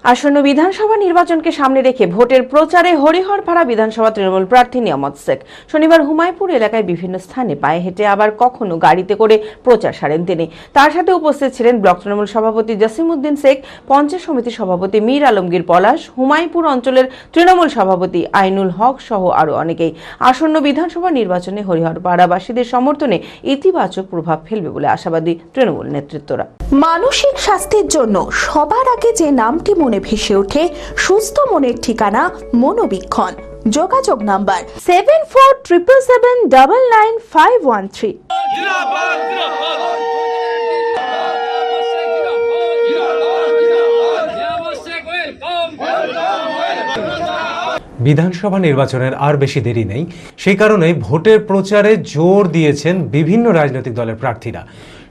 আসন্ন বিধানসভা নির্বাচনকে সামনে রেখে ভোটের প্রচারে হরিহরপাড়া বিধানসভা তৃণমূল প্রার্থী নিয়ামত শেখ শনিবার হুমায়ুপুর এলাকায় বিভিন্ন স্থানে পায়ে হেঁটে আবার কখনো গাড়িতে করে প্রচার সারেন তিনি। তার সাথে উপস্থিত ছিলেন ব্লক তৃণমূল সভাপতি জসিমউদ্দিন শেখ, পঞ্চায়েত সমিতি সভাপতি মীর আলমগীর পলাশ, হুমায়ুপুর অঞ্চলের তৃণমূল সভাপতি আইনুল হক সহ আরো অনেকেই। আসন্ন বিধানসভা নির্বাচনে হরিহরপাড়াবাসীদের সমর্থনে ইতিবাচক প্রভাব ফেলবে বলে আশাবাদী তৃণমূল নেতৃত্বরা। মানসিক স্বাস্থ্যের জন্য সবার আগে যে নামটি মনে ভেসে ওঠে, সুস্থ মনের ঠিকানা মনোবীক্ষণ। যোগাযোগ নাম্বার 7477799513। বিধানসভা নির্বাচনের আর বেশি দেরি নেই, সেই কারণে ভোটের প্রচারে জোর দিয়েছেন বিভিন্ন রাজনৈতিক দলের প্রার্থীরা।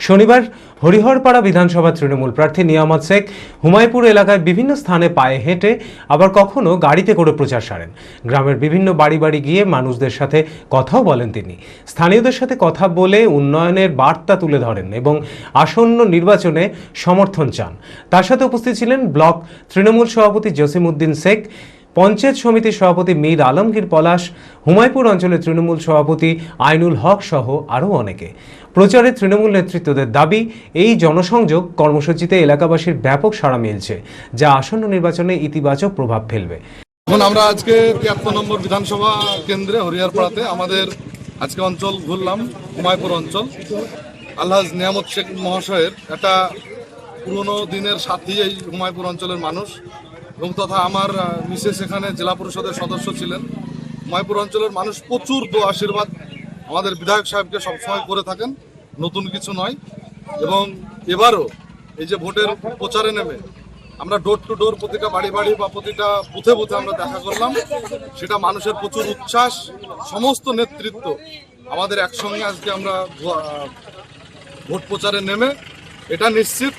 শনিবার হরিহরপাড়া বিধানসভা তৃণমূল প্রার্থী নিয়ামত শেখ হুমায়ুপুর এলাকায় বিভিন্ন স্থানে পায়ে হেঁটে আবার কখনো গাড়িতে করে প্রচার সারেন। গ্রামের বিভিন্ন বাড়ি বাড়ি গিয়ে মানুষদের সাথে কথাও বলেন তিনি। স্থানীয়দের সাথে কথা বলে উন্নয়নের বার্তা তুলে ধরেন এবং আসন্ন নির্বাচনে সমর্থন চান। তার সাথে উপস্থিত ছিলেন ব্লক তৃণমূল সভাপতি জসিমউদ্দিন শেখ, পঞ্চায়েত সমিতির সভাপতি মীর আলমগীর পলাশ, হুমায়ুপুর অঞ্চলের তৃণমূল সভাপতি আইনুল হক সহ আরও অনেকে। প্রচারে তৃণমূল নেতৃত্বদের দাবি, এই জনসংযোগ কর্মসূচিতে এলাকাবাসীর ব্যাপক সাড়া মিলছে, যা আসন্ন নির্বাচনে ইতিবাচক প্রভাব ফেলবে। এখন আমরা আজকে ৭৩ নম্বর বিধানসভা কেন্দ্রে হরিহরপাড়াতে আমাদের আজকে অঞ্চল ঘুরলাম, হুমায়ুপুর অঞ্চল। আলহাজ নিয়ামত শেখ মহাশয়ের একটা পুরনো দিনের সাথী এই হুমায়ুপুর অঞ্চলের মানুষ, এবং তথা আমার মিসেস এখানে জেলা পরিষদের সদস্য ছিলেন। হুমায়ুপুর অঞ্চলের মানুষ প্রচুর দোয়া আশীর্বাদ আমাদের বিধায়ক সাহেবকে সবসময় করে থাকেন, নতুন কিছু নয়। এবং এবারও এই যে ভোটের প্রচারে নেমে আমরা ডোর টু ডোর প্রতিটা বাড়ি বাড়ি বা প্রতিটা বুথে বুথে আমরা দেখা করলাম, সেটা মানুষের প্রচুর উচ্ছ্বাস। সমস্ত নেতৃত্ব আমাদের একসঙ্গে আজকে আমরা ভোট প্রচারে নেমে এটা নিশ্চিত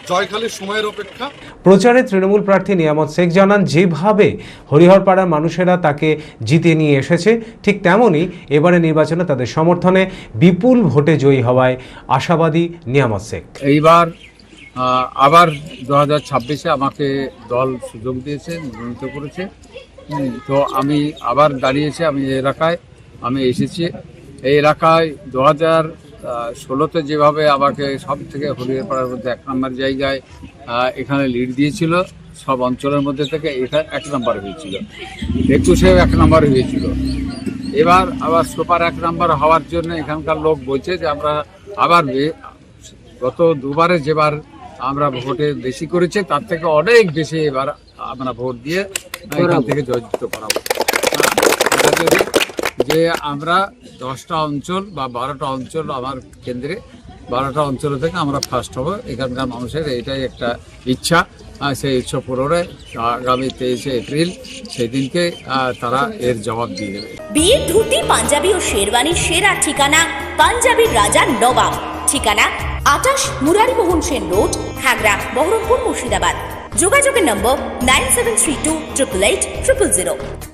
জয়খালির সময়ের অপেক্ষা। প্রচারে তৃণমূল প্রার্থী নিয়ামত শেখ জানান, যেভাবে হরিহরপাড়ার মানুষেরা তাকে জিতে নিয়ে এসেছে, ঠিক তেমনই এবারে নির্বাচনে তাদের সমর্থনে বিপুল ভোটে জয়ী হওয়ায় আশাবাদী নিয়ামত শেখ। এইবার আবার 2026-এ আমাকে দল সুযোগ দিয়েছে, মনোনীত করেছে। তো আমি আবার দাঁড়িয়েছি, আমি এই এলাকায় আমি এসেছি। এই এলাকায় 2016-তে যেভাবে আমাকে সব থেকে হরিহরপাড়ার মধ্যে 1 নম্বর জায়গায় এখানে লিড দিয়েছিল, সব অঞ্চলের মধ্যে থেকে এটা 1 নম্বর হয়েছিল। 21-এও 1 নম্বর হয়েছিল। এবার আবার সুপার 1 নম্বর হওয়ার জন্য এখানকার লোক বলছে যে আমরা আবার গত দুবারে যেবার আমরা ভোটে বেশি করেছি, তার থেকে অনেক বেশি এবার আমরা ভোট দিয়ে এখান থেকে জয়যুক্ত করাবো। যে আমরা 10টা অঞ্চল বা 12টা অঞ্চল আমার কেন্দ্রে, 12টা অঞ্চল থেকে আমরা ফার্স্ট হব। এখানকার মানুষের এইটাই একটা ইচ্ছা। সেই ইচ্ছা পূরণে আগামী 23শে এপ্রিল সেই দিনকে তারা এর জবাব দিয়ে দেবে। বিয়ের ধুতি, পাঞ্জাবি ও শেরওয়ানির সেরা ঠিকানা পাঞ্জাবির রাজা নবাব। ঠিকানা 28 মুরারি মোহন সেন রোড, খাগড়া, বহরমপুর, মুর্শিদাবাদ। যোগাযোগের নম্বর 9732880000।